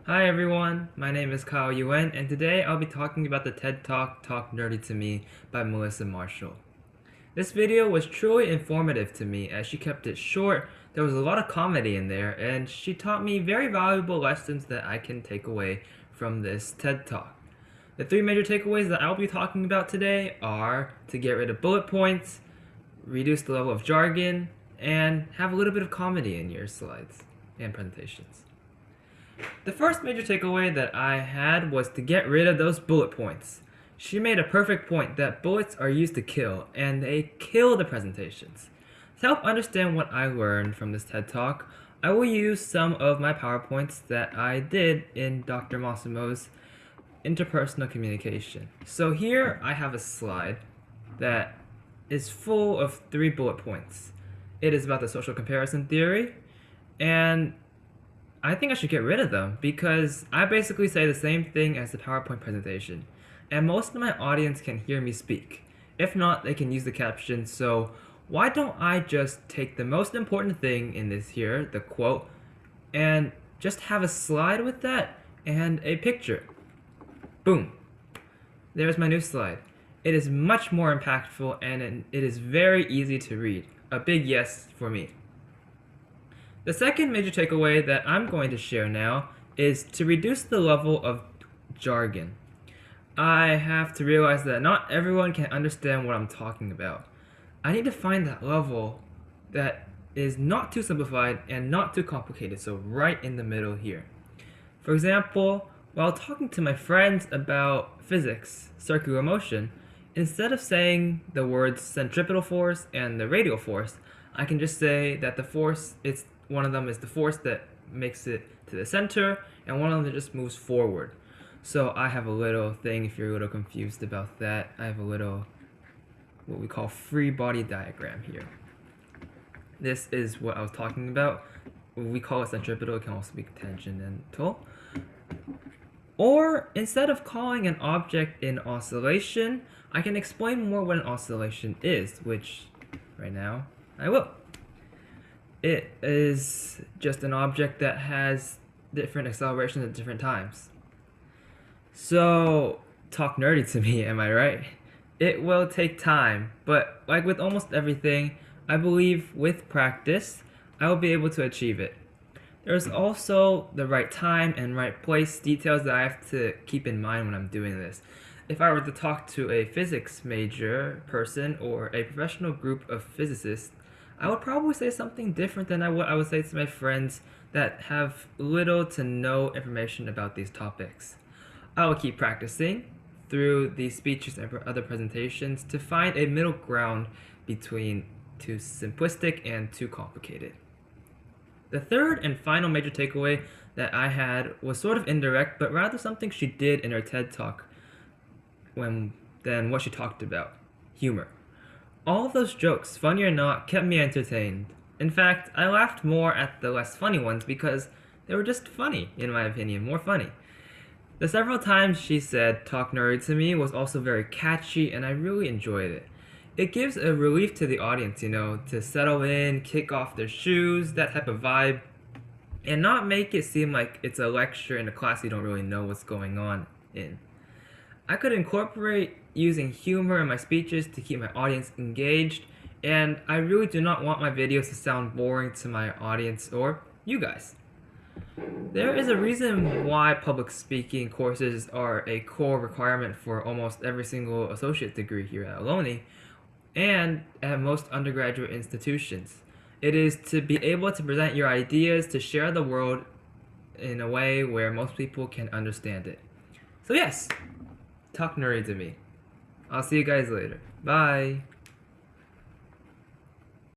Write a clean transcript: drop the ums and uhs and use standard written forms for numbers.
Hi everyone, my name is Kyle Yuen, and today I'll be talking about the TED Talk Talk Nerdy to Me by Melissa Marshall. This video was truly informative to me as she kept it short, there was a lot of comedy in there, and she taught me very valuable lessons that I can take away from this TED Talk. The three major takeaways that I'll be talking about today are to get rid of bullet points, reduce the level of jargon, and have a little bit of comedy in your slides and presentations. The first major takeaway that I had was to get rid of those bullet points. She made a perfect point that bullets are used to kill, and they kill the presentations. To help understand what I learned from this TED Talk, I will use some of my PowerPoints that I did in Dr. Massimo's interpersonal communication. So here I have a slide that is full of 3 bullet points. It is about the social comparison theory, and I think I should get rid of them because I basically say the same thing as the PowerPoint presentation, and most of my audience can hear me speak. If not, they can use the caption, so why don't I just take the most important thing in this here, the quote, and just have a slide with that and a picture. Boom. There's my new slide. It is much more impactful and it is very easy to read. A big yes for me. The second major takeaway that I'm going to share now is to reduce the level of jargon. I have to realize that not everyone can understand what I'm talking about. I need to find that level that is not too simplified and not too complicated, so right in the middle here. For example, while talking to my friends about physics, circular motion, instead of saying the words centripetal force and the radial force, I can just say that the force, one of them is the force that makes it to the center, and one of them just moves forward. So I have a little thing, if you're a little confused about that, I have a little, what we call free body diagram here. This is what I was talking about. We call it centripetal, it can also be tangential. Or instead of calling an object an oscillation, I can explain more what an oscillation is, which right now I will. It is just an object that has different accelerations at different times. So, talk nerdy to me, am I right? It will take time, but like with almost everything, I believe with practice, I will be able to achieve it. There's also the right time and right place details that I have to keep in mind when I'm doing this. If I were to talk to a physics major person or a professional group of physicists, I would probably say something different than what I would say to my friends that have little to no information about these topics. I will keep practicing through these speeches and other presentations to find a middle ground between too simplistic and too complicated. The third and final major takeaway that I had was sort of indirect, but rather something she did in her TED Talk than what she talked about: humor. All of those jokes, funny or not, kept me entertained. In fact, I laughed more at the less funny ones because they were just funny, in my opinion, more funny. The several times she said "talk nerdy to me" was also very catchy, and I really enjoyed it. It gives a relief to the audience, to settle in, kick off their shoes, that type of vibe, and not make it seem like it's a lecture in a class you don't really know what's going on in. I could incorporate using humor in my speeches to keep my audience engaged, and I really do not want my videos to sound boring to my audience or you guys. There is a reason why public speaking courses are a core requirement for almost every single associate degree here at Ohlone and at most undergraduate institutions. It is to be able to present your ideas, to share the world in a way where most people can understand it. So yes, talk nerdy to me. I'll see you guys later. Bye.